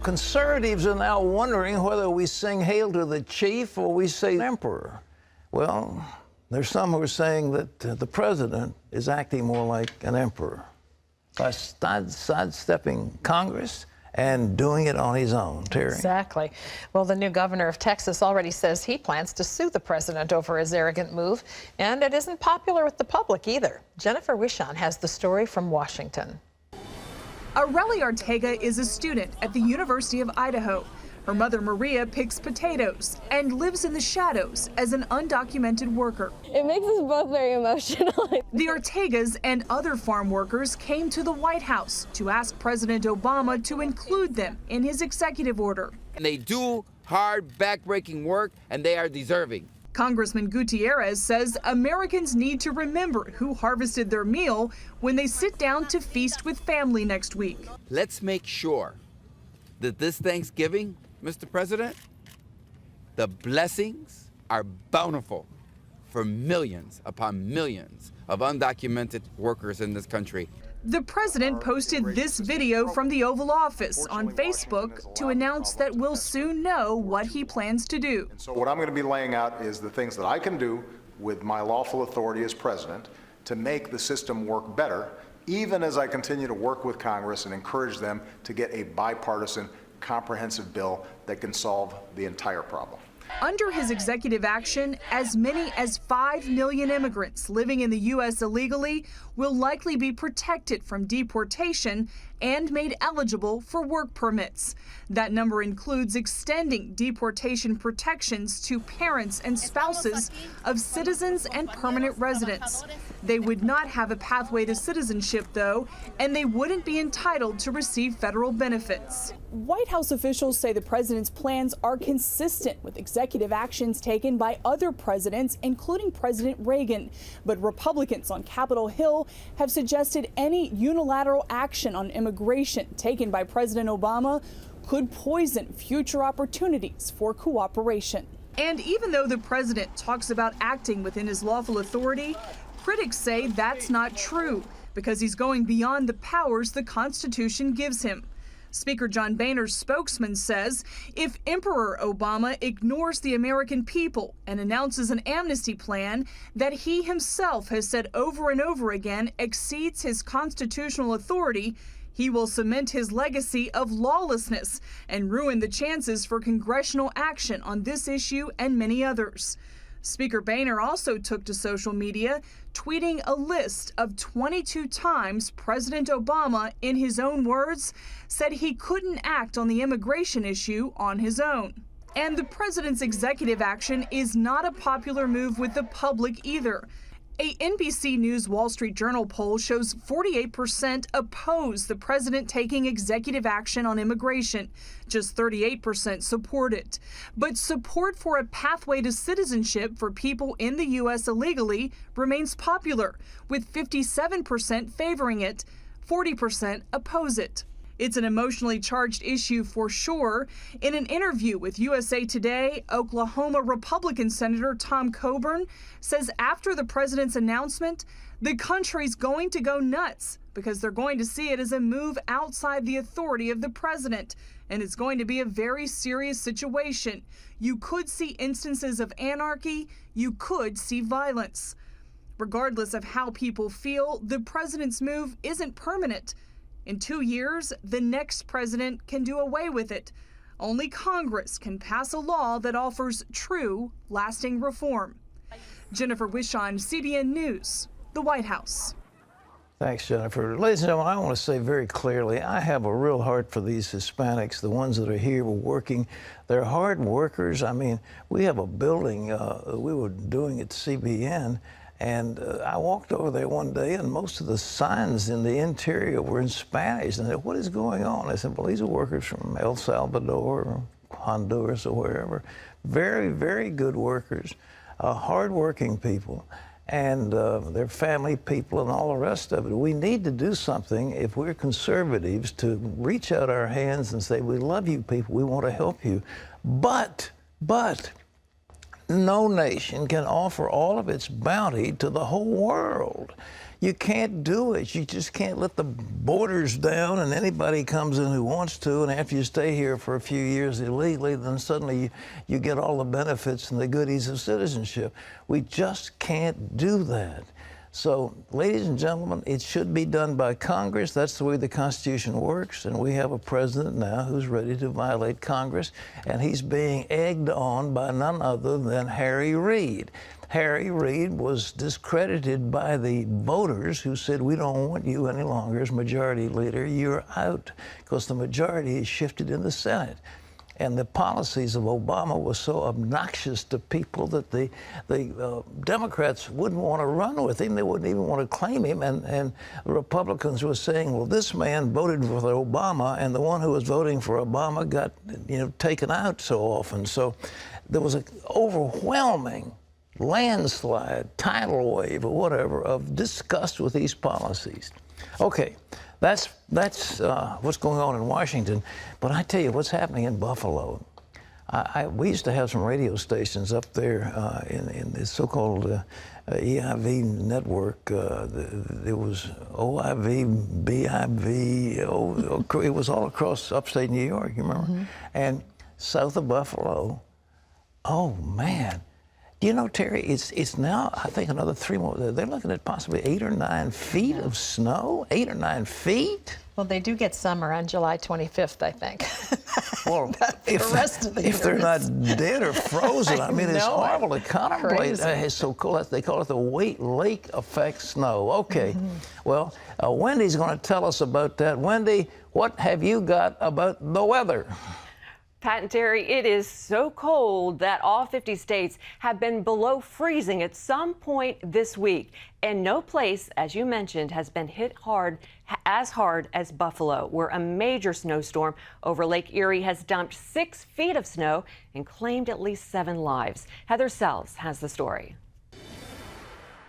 Conservatives are now wondering whether we sing Hail to the Chief or we say Emperor. Well, there's some who are saying that the president is acting more like an emperor by sidestepping Congress and doing it on his own. Terry. Exactly. Well, the new governor of Texas already says he plans to sue the president over his arrogant move, and it isn't popular with the public either. Jennifer Wishon has the story from Washington. Areli Ortega is a student at the University of Idaho. Her mother, Maria, picks potatoes and lives in the shadows as an undocumented worker. It makes us both very emotional. The Ortegas and other farm workers came to the White House to ask President Obama to include them in his executive order. They do hard, backbreaking work, and they are deserving. Congressman Gutierrez says Americans need to remember who harvested their meal when they sit down to feast with family next week. Let's make sure that this Thanksgiving, Mr. President, the blessings are bountiful for millions upon millions of undocumented workers in this country. The president posted this video from the Oval Office on Facebook to announce that we'll soon know what he plans to do. So what I'm going to be laying out is the things that I can do with my lawful authority as president to make the system work better, even as I continue to work with Congress and encourage them to get a bipartisan, comprehensive bill that can solve the entire problem. Under his executive action, as many as 5 million immigrants living in the U.S. illegally will likely be protected from deportation and made eligible for work permits. That number includes extending deportation protections to parents and spouses of citizens and permanent residents. They would not have a pathway to citizenship, though, and they wouldn't be entitled to receive federal benefits. White House officials say the president's plans are consistent with executive actions taken by other presidents, including President Reagan. But Republicans on Capitol Hill have suggested any unilateral action on immigration taken by President Obama could poison future opportunities for cooperation. And even though the president talks about acting within his lawful authority, critics say that's not true because he's going beyond the powers the Constitution gives him. Speaker John Boehner's spokesman says if Emperor Obama ignores the American people and announces an amnesty plan that he himself has said over and over again exceeds his constitutional authority, he will cement his legacy of lawlessness and ruin the chances for congressional action on this issue and many others. Speaker Boehner also took to social media, tweeting a list of 22 times President Obama, in his own words, said he couldn't act on the immigration issue on his own. And the president's executive action is not a popular move with the public either. A NBC News Wall Street Journal poll shows 48% oppose the president taking executive action on immigration. Just 38% support it. But support for a pathway to citizenship for people in the U.S. illegally remains popular, with 57% favoring it, 40% oppose it. It's an emotionally charged issue for sure. In an interview with USA Today, Oklahoma Republican Senator Tom Coburn says after the president's announcement, the country's going to go nuts because they're going to see it as a move outside the authority of the president. And it's going to be a very serious situation. You could see instances of anarchy. You could see violence. Regardless of how people feel, the president's move isn't permanent. In 2 years, the next president can do away with it. Only Congress can pass a law that offers true, lasting reform. Jennifer Wishon, CBN News, the White House. Thanks, Jennifer. Ladies and gentlemen, I want to say very clearly, I have a real heart for these Hispanics, the ones that are here working. They're hard workers. I mean, we have a building we were doing at CBN, and I walked over there one day, and most of the signs in the interior were in Spanish. And I said, what is going on? I said, well, these are workers from El Salvador or Honduras or wherever. Very, very good workers, hard-working people. And they're family people and all the rest of it. We need to do something, if we're conservatives, to reach out our hands and say, we love you people, we want to help you. But no nation can offer all of its bounty to the whole world. You can't do it. You just can't let the borders down and anybody comes in who wants to, and after you stay here for a few years illegally, then suddenly you get all the benefits and the goodies of citizenship. We just can't do that. So, ladies and gentlemen, it should be done by Congress. That's the way the Constitution works, and we have a president now who's ready to violate Congress, and he's being egged on by none other than Harry Reid. Harry Reid was discredited by the voters who said, we don't want you any longer as majority leader. You're out, because the majority has shifted in the Senate. And the policies of Obama were so obnoxious to people that the Democrats wouldn't want to run with him. They wouldn't even want to claim him. And the Republicans were saying, well, this man voted for Obama, and the one who was voting for Obama got, taken out so often. So there was an overwhelming landslide, tidal wave, or whatever, of disgust with these policies. Okay. That's what's going on in Washington. But I tell you, what's happening in Buffalo. We used to have some radio stations up there in the so-called EIV network. There was OIV, BIV, it was all across upstate New York, you remember? Mm-hmm. And south of Buffalo, oh, man. You know, Terry, it's now, I think, another 3 more. They're looking at possibly 8 or 9 feet of snow. 8 or 9 feet? Well, they do get summer on July 25th, I think. Well, if they're not dead or frozen, I mean, it's horrible to contemplate. It's so cool. They call it the Wait Lake effect snow. Okay. Mm-hmm. Well, Wendy's going to tell us about that. Wendy, what have you got about the weather? Pat and Terry, it is so cold that all 50 states have been below freezing at some point this week. And no place, as you mentioned, has been hit as hard as Buffalo, where a major snowstorm over Lake Erie has dumped 6 feet of snow and claimed at least 7 lives. Heather Sells has the story.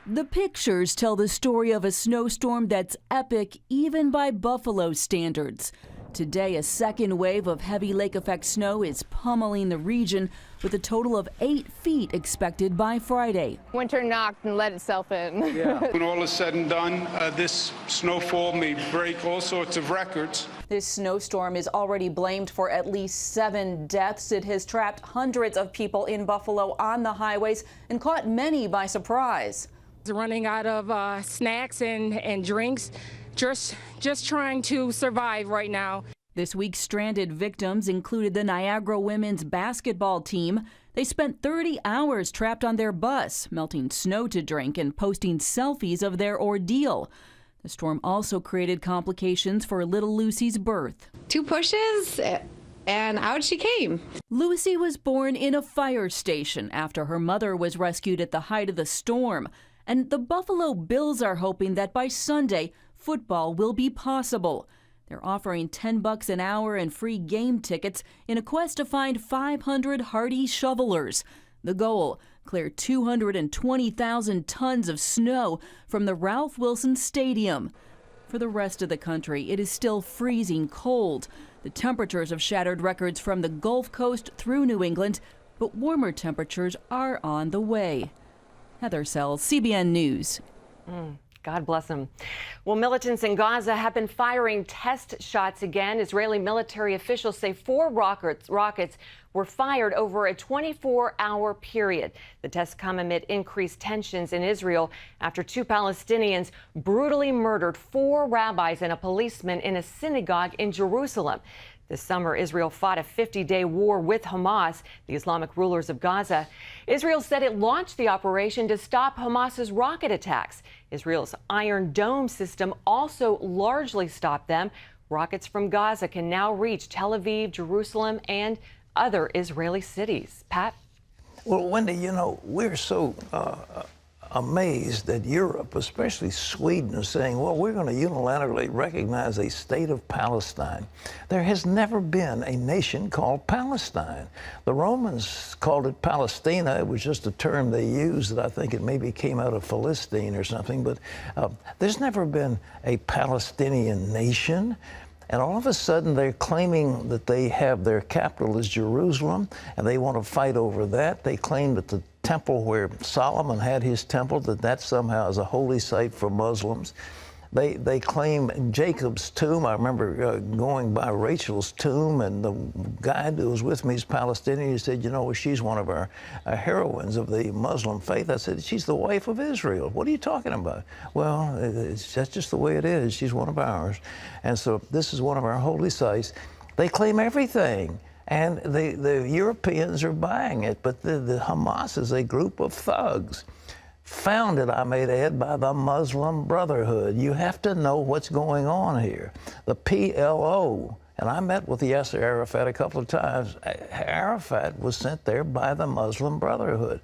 The pictures tell the story of a snowstorm that's epic even by Buffalo standards. Today, a second wave of heavy lake effect snow is pummeling the region, with a total of 8 feet expected by Friday. Winter knocked and let itself in. Yeah. When all is said and done, this snowfall may break all sorts of records. This snowstorm is already blamed for at least 7 deaths. It has trapped hundreds of people in Buffalo on the highways and caught many by surprise. Running out of snacks and drinks. Just trying to survive right now. This week's stranded victims included the Niagara women's basketball team. They spent 30 hours trapped on their bus, melting snow to drink and posting selfies of their ordeal. The storm also created complications for little Lucy's birth. 2 pushes and out she came. Lucy was born in a fire station after her mother was rescued at the height of the storm. And the Buffalo Bills are hoping that by Sunday, football will be possible. They're offering $10 an hour and free game tickets in a quest to find 500 hardy shovelers. The goal, clear 220,000 tons of snow from the Ralph Wilson Stadium. For the rest of the country, it is still freezing cold. The temperatures have shattered records from the Gulf Coast through New England, but warmer temperatures are on the way. Heather Sells, CBN News. God bless them. Well, militants in Gaza have been firing test shots again. Israeli military officials say 4 rockets were fired over a 24-hour period. The tests come amid increased tensions in Israel after 2 Palestinians brutally murdered 4 rabbis and a policeman in a synagogue in Jerusalem. This summer, Israel fought a 50-day war with Hamas, the Islamic rulers of Gaza. Israel said it launched the operation to stop Hamas's rocket attacks. Israel's Iron Dome system also largely stopped them. Rockets from Gaza can now reach Tel Aviv, Jerusalem, and other Israeli cities. Pat? Well, Wendy, we're so amazed that Europe, especially Sweden, is saying, well, we're going to unilaterally recognize a state of Palestine. There has never been a nation called Palestine. The Romans called it Palestina. It was just a term they used that I think it maybe came out of Philistine or something, but there's never been a Palestinian nation. And all of a sudden, they're claiming that they have their capital is Jerusalem, and they want to fight over that. They claim that the temple where Solomon had his temple, that somehow is a holy site for Muslims. They claim Jacob's tomb. I remember going by Rachel's tomb, and the guy who was with me is Palestinian. He said, you know, she's one of our heroines of the Muslim faith. I said, she's the wife of Israel. What are you talking about? Well, that's just the way it is. She's one of ours. And so this is one of our holy sites. They claim everything. And the Europeans are buying it. But the Hamas is a group of thugs, founded, I may add, by the Muslim Brotherhood. You have to know what's going on here. The PLO, and I met with Yasser Arafat a couple of times. Arafat was sent there by the Muslim Brotherhood.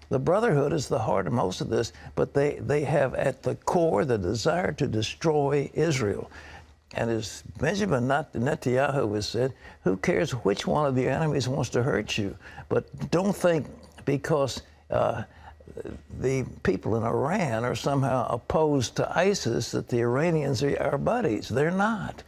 The Brotherhood is the heart of most of this, but they have at the core the desire to destroy Israel. And as Benjamin Netanyahu has said, who cares which one of your enemies wants to hurt you? But don't think because the people in Iran are somehow opposed to ISIS that the Iranians are our buddies. They're not.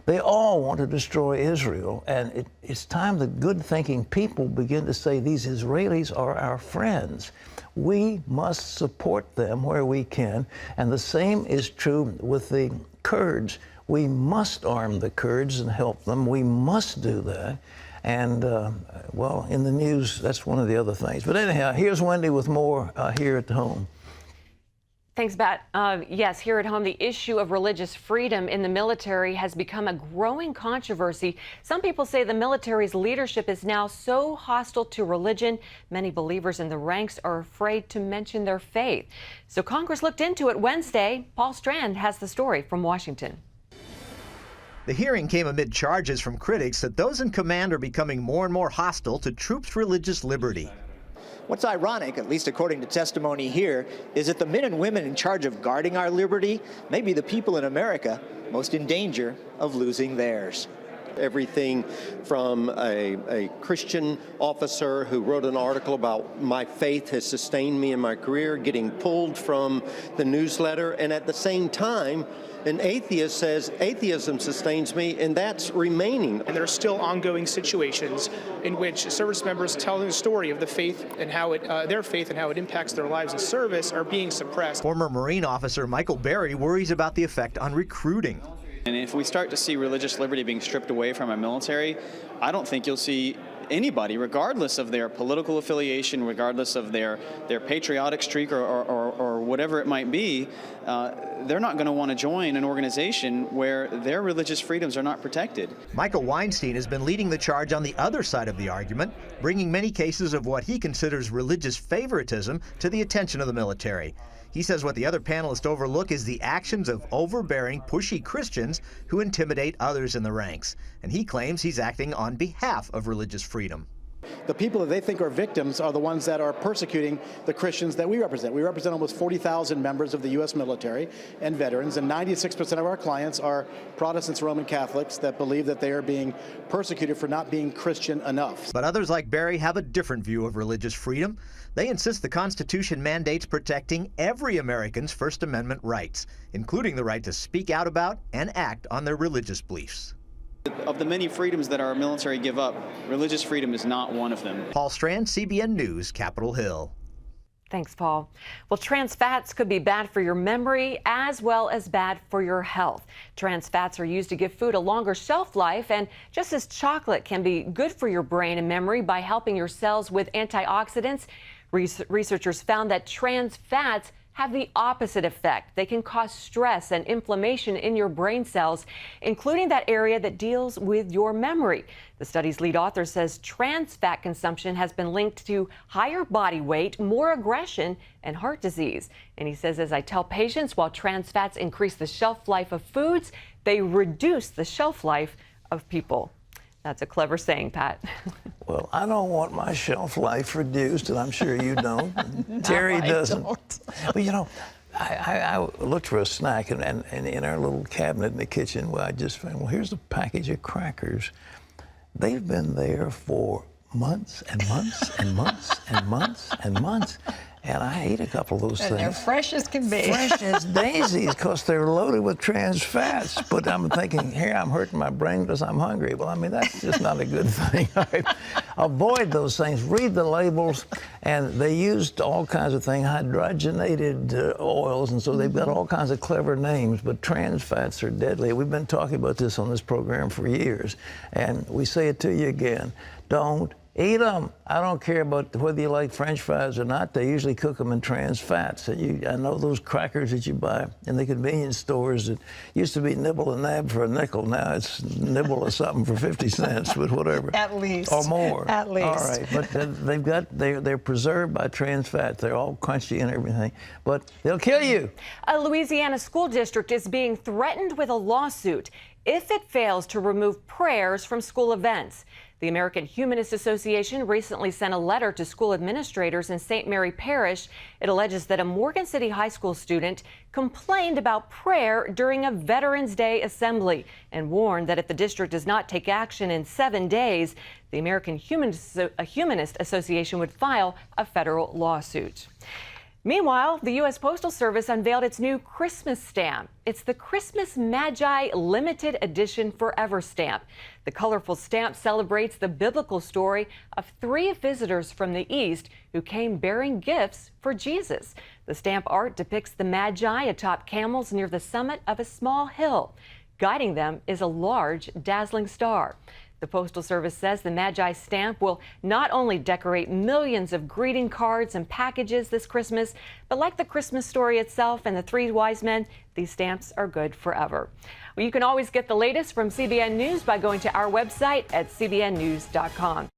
They all want to destroy Israel. And it's time the good-thinking people begin to say these Israelis are our friends. We must support them where we can. And the same is true with the Kurds. We must arm the Kurds and help them. We must do that. And, well, in the news, that's one of the other things. But anyhow, here's Wendy with more here at home. Thanks, Pat. Yes, here at home, the issue of religious freedom in the military has become a growing controversy. Some people say the military's leadership is now so hostile to religion, many believers in the ranks are afraid to mention their faith. So Congress looked into it Wednesday. Paul Strand has the story from Washington. The hearing came amid charges from critics that those in command are becoming more and more hostile to troops' religious liberty. What's ironic, at least according to testimony here, is that the men and women in charge of guarding our liberty may be the people in America most in danger of losing theirs. Everything from a Christian officer who wrote an article about my faith has sustained me in my career, getting pulled from the newsletter, and at the same time, an atheist says atheism sustains me, and that's remaining. And there are still ongoing situations in which service members telling the story of the faith and how their faith and how it impacts their lives in service are being suppressed. Former Marine officer Michael Berry worries about the effect on recruiting. And if we start to see religious liberty being stripped away from our military, I don't think you'll see anybody, regardless of their political affiliation, regardless of their patriotic streak or whatever it might be, they're not going to want to join an organization where their religious freedoms are not protected. Michael Weinstein has been leading the charge on the other side of the argument, bringing many cases of what he considers religious favoritism to the attention of the military. He says what the other panelists overlook is the actions of overbearing, pushy Christians who intimidate others in the ranks. And he claims he's acting on behalf of religious freedom. The people that they think are victims are the ones that are persecuting the Christians that we represent. We represent almost 40,000 members of the U.S. military and veterans, and 96% of our clients are Protestants, Roman Catholics that believe that they are being persecuted for not being Christian enough. But others like Barry have a different view of religious freedom. They insist the Constitution mandates protecting every American's First Amendment rights, including the right to speak out about and act on their religious beliefs. Of the many freedoms that our military give up, religious freedom is not one of them. Paul Strand, CBN News, Capitol Hill. Thanks, Paul. Well, trans fats could be bad for your memory as well as bad for your health. Trans fats are used to give food a longer shelf life, and just as chocolate can be good for your brain and memory by helping your cells with antioxidants, researchers found that trans fats have the opposite effect. They can cause stress and inflammation in your brain cells, including that area that deals with your memory. The study's lead author says trans fat consumption has been linked to higher body weight, more aggression, and heart disease. And he says, as I tell patients, while trans fats increase the shelf life of foods, they reduce the shelf life of people. That's a clever saying, Pat. Well, I don't want my shelf life reduced, and I'm sure you don't. Terry doesn't. But you know, I looked for a snack, and in our little cabinet in the kitchen, well, I just found, well, here's a package of crackers. They've been there for months and months and months and months and months. And I ate a couple of those And things. they're fresh as can be. Fresh as daisies, because they're loaded with trans fats. But I'm thinking, here I'm hurting my brain because I'm hungry. Well, I mean, that's just not a good thing. All right. Avoid those things. Read the labels. And they used all kinds of things, hydrogenated oils, and so they've got all kinds of clever names. But trans fats are deadly. We've been talking about this on this program for years. And we say it to you again. Don't eat them. I don't care about whether you like French fries or not. They usually cook them in trans fats. And I know those crackers that you buy in the convenience stores that used to be nibble and nab for a nickel. Now it's nibble or something for 50 cents, but whatever. At least. Or more. At least. All right, but they're preserved by trans fats. They're all crunchy and everything, but they'll kill you. A Louisiana school district is being threatened with a lawsuit if it fails to remove prayers from school events. The American Humanist Association recently sent a letter to school administrators in St. Mary Parish. It alleges that a Morgan City High School student complained about prayer during a Veterans Day assembly and warned that if the district does not take action in 7 days, the American Humanist Association would file a federal lawsuit. Meanwhile, the U.S. Postal Service unveiled its new Christmas stamp. It's the Christmas Magi Limited Edition Forever stamp. The colorful stamp celebrates the biblical story of 3 visitors from the East who came bearing gifts for Jesus. The stamp art depicts the Magi atop camels near the summit of a small hill. Guiding them is a large, dazzling star. The Postal Service says the Magi stamp will not only decorate millions of greeting cards and packages this Christmas, but like the Christmas story itself and the 3 wise men, these stamps are good forever. Well, you can always get the latest from CBN News by going to our website at cbnnews.com.